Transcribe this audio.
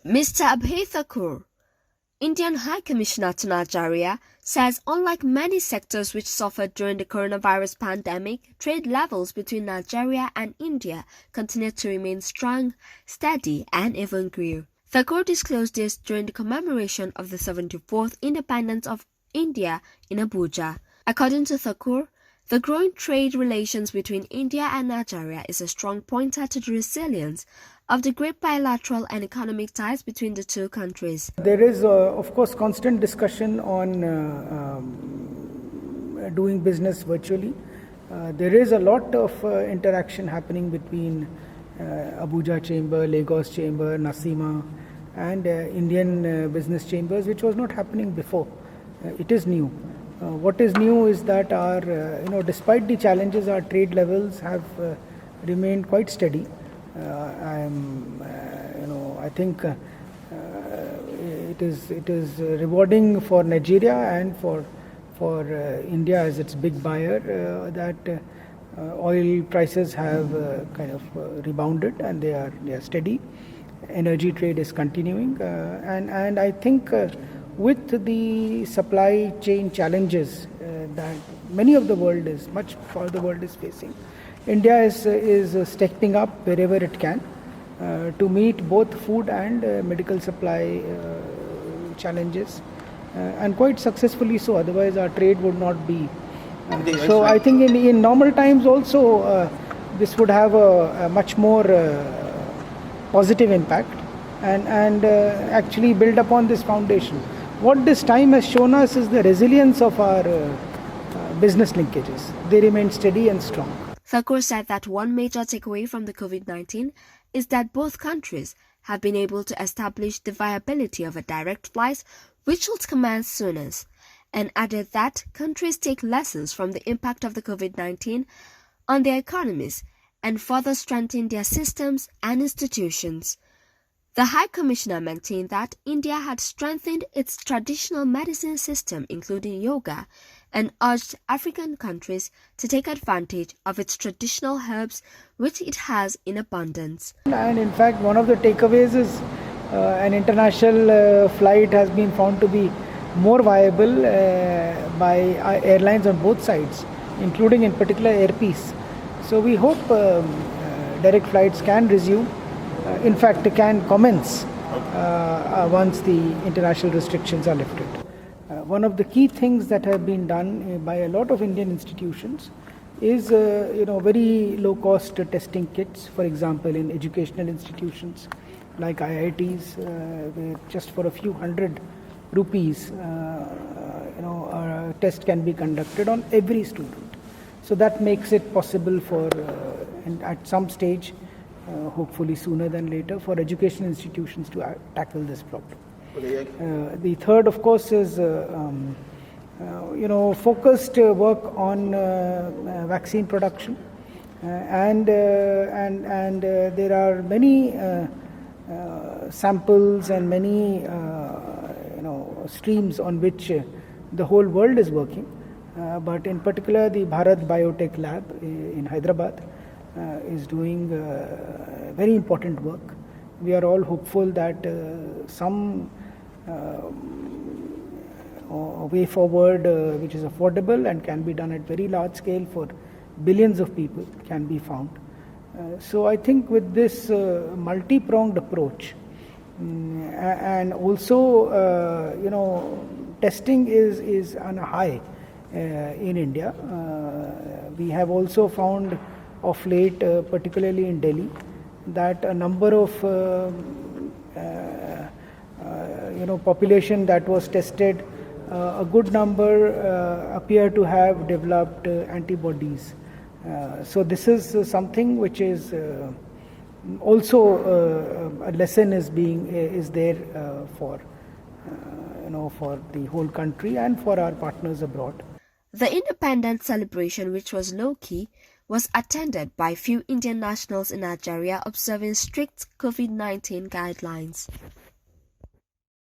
Mr. Abhay Thakur, Indian High Commissioner to Nigeria, says unlike many sectors which suffered during the coronavirus pandemic, trade levels between Nigeria and India continue to remain strong, steady, and even grew. Thakur disclosed this during the commemoration of the 74th independence of India in Abuja. According to Thakur, the growing trade relations between India and Nigeria is a strong pointer to the resilience of the great bilateral and economic ties between the two countries. There is, of course, constant discussion on doing business virtually. There is a lot of interaction happening between Abuja Chamber, Lagos Chamber, Nasima and Indian business chambers, which was not happening before. It is new. What is new is that our, despite the challenges, our trade levels have remained quite steady. I think it is rewarding for Nigeria and for India as its big buyer that oil prices have kind of rebounded and they are steady. Energy trade is continuing, and I think with the supply chain challenges that much of the world is facing, India is stepping up wherever it can to meet both food and medical supply challenges, and quite successfully so. Otherwise, our trade would not be. So I think in normal times also this would have a much more positive impact and actually build upon this foundation. What this time has shown us is the resilience of our business linkages. They remain steady and strong. Thakur said that one major takeaway from the COVID-19 is that both countries have been able to establish the viability of a direct flight which should commence soonest, and added that countries take lessons from the impact of the COVID-19 on their economies and further strengthen their systems and institutions. The High Commissioner maintained that India had strengthened its traditional medicine system, including yoga, and urged African countries to take advantage of its traditional herbs, which it has in abundance. And in fact, one of the takeaways is an international flight has been found to be more viable by airlines on both sides, including in particular Air Peace. So we hope direct flights can resume. In fact, can commence once the international restrictions are lifted. One of the key things that have been done by a lot of Indian institutions is very low cost testing kits, for example in educational institutions like IITs, where just for a few hundred rupees a test can be conducted on every student. So that makes it possible for at some stage, hopefully sooner than later, for education institutions to tackle this problem. The third, of course, is focused work on vaccine production, and there are many samples and many streams on which the whole world is working. But in particular, the Bharat Biotech Lab in Hyderabad is doing very important work. We are all hopeful that some way forward which is affordable and can be done at very large scale for billions of people can be found. So I think with this multi-pronged approach, and also testing is on a high in India. We have also found of late, particularly in Delhi, that a number of population that was tested, a good number appear to have developed antibodies. So this is something which is also a lesson is there for the whole country and for our partners abroad. The independence celebration, which was low-key, was attended by few Indian nationals in Nigeria observing strict COVID-19 guidelines.